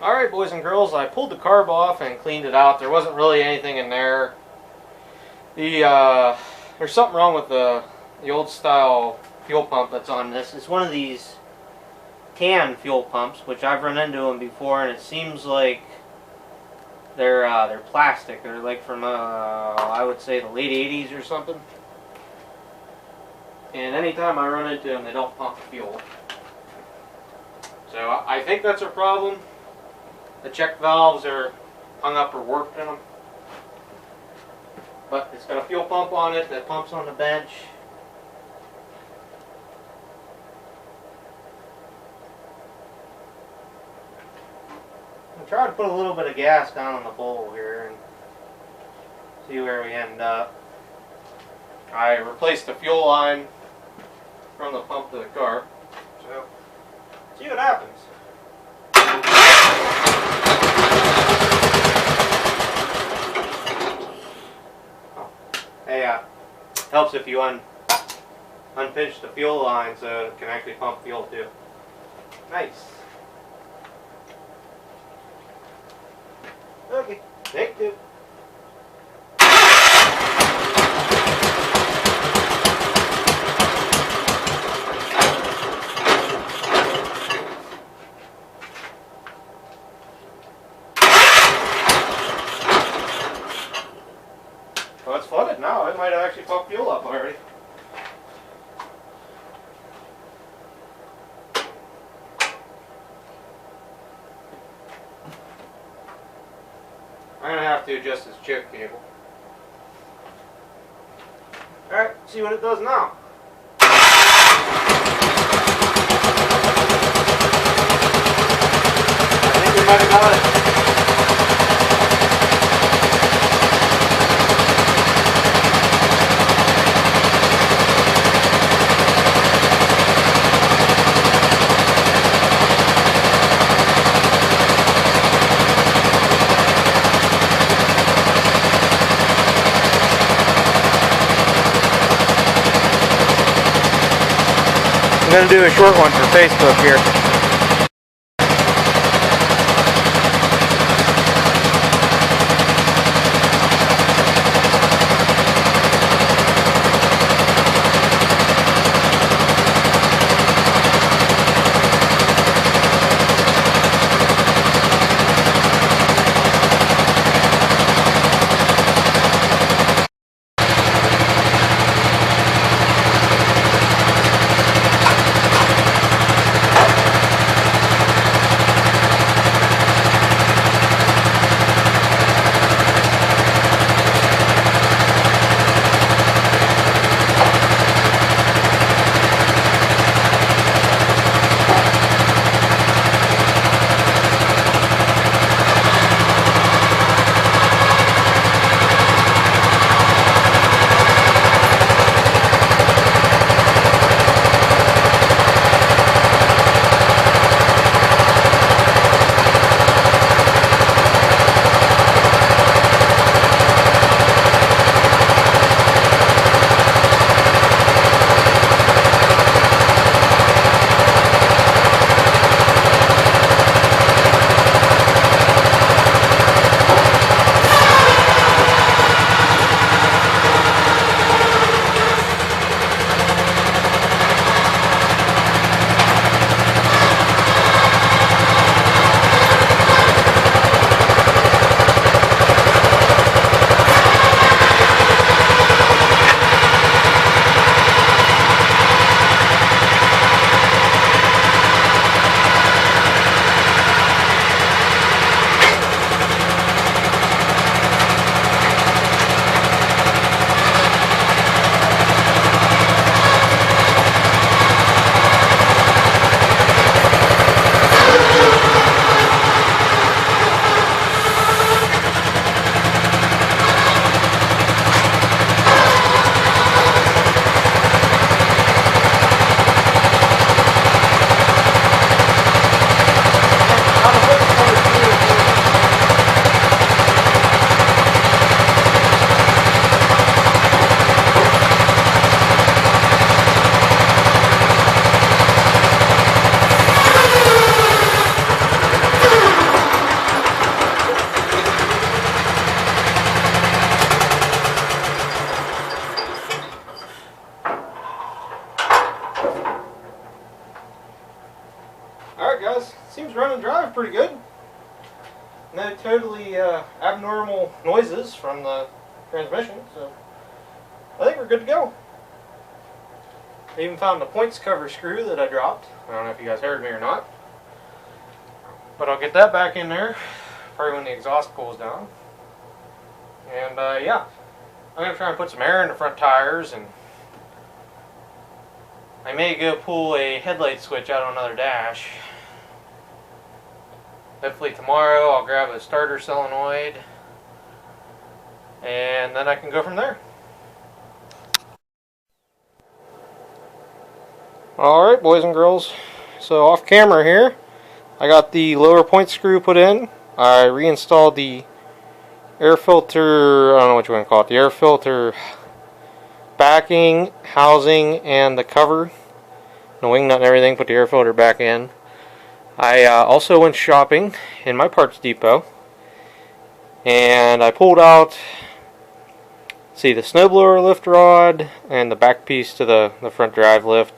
Alright, boys and girls, I pulled the carb off and cleaned it out. There wasn't really anything in there. There's something wrong with the old style fuel pump that's on this. It's one of these tan fuel pumps, which I've run into them before, and it seems like they're plastic. They're like from I would say the late 80s or something. And anytime I run into them, they don't pump fuel. So I think that's a problem. The check valves are hung up or warped in them. But it's got a fuel pump on it that pumps on the bench. I'll try to put a little bit of gas down on the bowl here and see where we end up. I replaced the fuel line from the pump to the car. So, see what happens. Helps if you unpinch the fuel line so it can actually pump fuel too. Nice. Okay, take two. Well, it's flooded now. It might actually pump fuel up already. I'm going to have to adjust this choke cable. Alright, see what it does now. I think we might have got it. I'm going to do a short one for Facebook here. guys, seems run and drive pretty good. No totally abnormal noises from the transmission, so I think we're good to go. I even found the points cover screw that I dropped. I don't know if you guys heard me or not, but I'll get that back in there probably when the exhaust cools down. And yeah, I'm going to try and put some air in the front tires, and I may go pull a headlight switch out on another dash. Hopefully tomorrow I'll grab a starter solenoid, and then I can go from there. Alright, boys and girls, so off camera here, I got the lower point screw put in. I reinstalled the air filter, I don't know what you want to call it, the air filter backing, housing, and the cover, the wing nut and everything, put the air filter back in. I also went shopping in my parts depot, and I pulled out, see, the snowblower lift rod and the back piece to the front drive lift,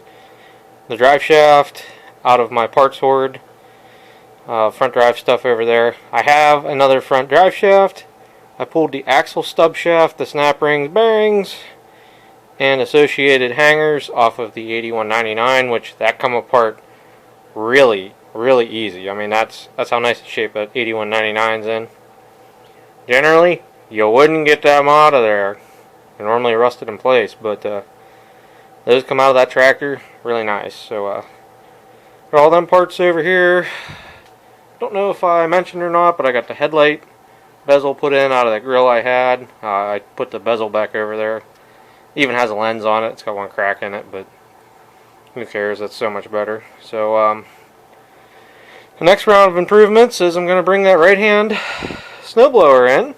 the drive shaft out of my parts hoard, front drive stuff over there. I have another front drive shaft. I pulled the axle stub shaft, the snap rings, bearings, and associated hangers off of the 8199, which that come apart really easy. I mean, that's how nice a shape that 8199's in. Generally, you wouldn't get them out of there. They're normally rusted in place, but those come out of that tractor really nice. So got all them parts over here. Don't know if I mentioned or not, but I got the headlight bezel put in out of the grill I had. I put the bezel back over there. Even has a lens on it. It's got one crack in it, but who cares? That's so much better. So the next round of improvements is I'm going to bring that right hand snowblower in,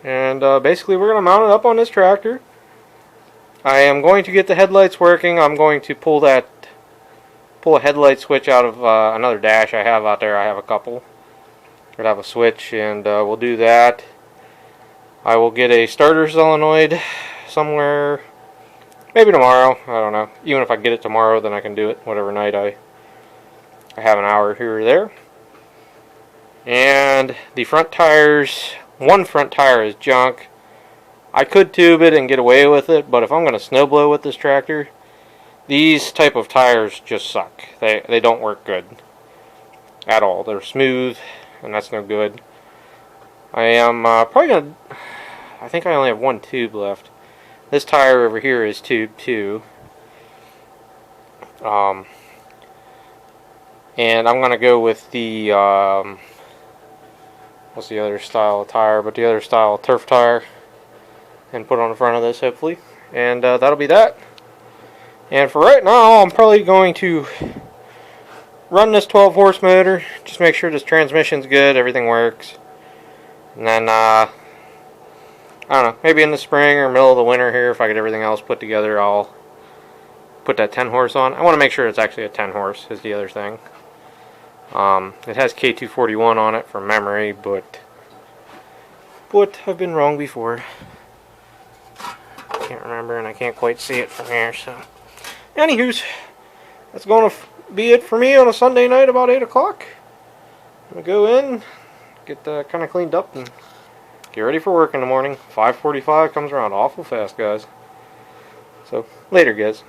and basically we're going to mount it up on this tractor. I am going to get the headlights working. I'm going to pull a headlight switch out of another dash I have out there. I have a couple. I'd have a switch, and we'll do that. I will get a starter solenoid somewhere, maybe tomorrow. I don't know. Even if I get it tomorrow, then I can do it whatever night I have an hour here or there. And the front tires, one front tire is junk. I could tube it and get away with it, but if I'm going to snowblow with this tractor, these type of tires just suck. They don't work good at all. They're smooth, and that's no good. I am probably going to, I think I only have one tube left. This tire over here is tube 2. And I'm going to go with the, what's the other style of tire, but the other style of turf tire, and put on the front of this hopefully. And that'll be that. And for right now, I'm probably going to run this 12 horse motor, just make sure this transmission's good, everything works. And then, I don't know, maybe in the spring or middle of the winter here, if I get everything else put together, I'll put that 10 horse on. I want to make sure it's actually a 10 horse is the other thing. It has K241 on it from memory, but I've been wrong before. I can't remember, and I can't quite see it from here, so. Anywho's, that's going to be it for me on a Sunday night about 8 o'clock. I'm going to go in, get kind of cleaned up, and get ready for work in the morning. 5:45 comes around awful fast, guys. So, later, guys.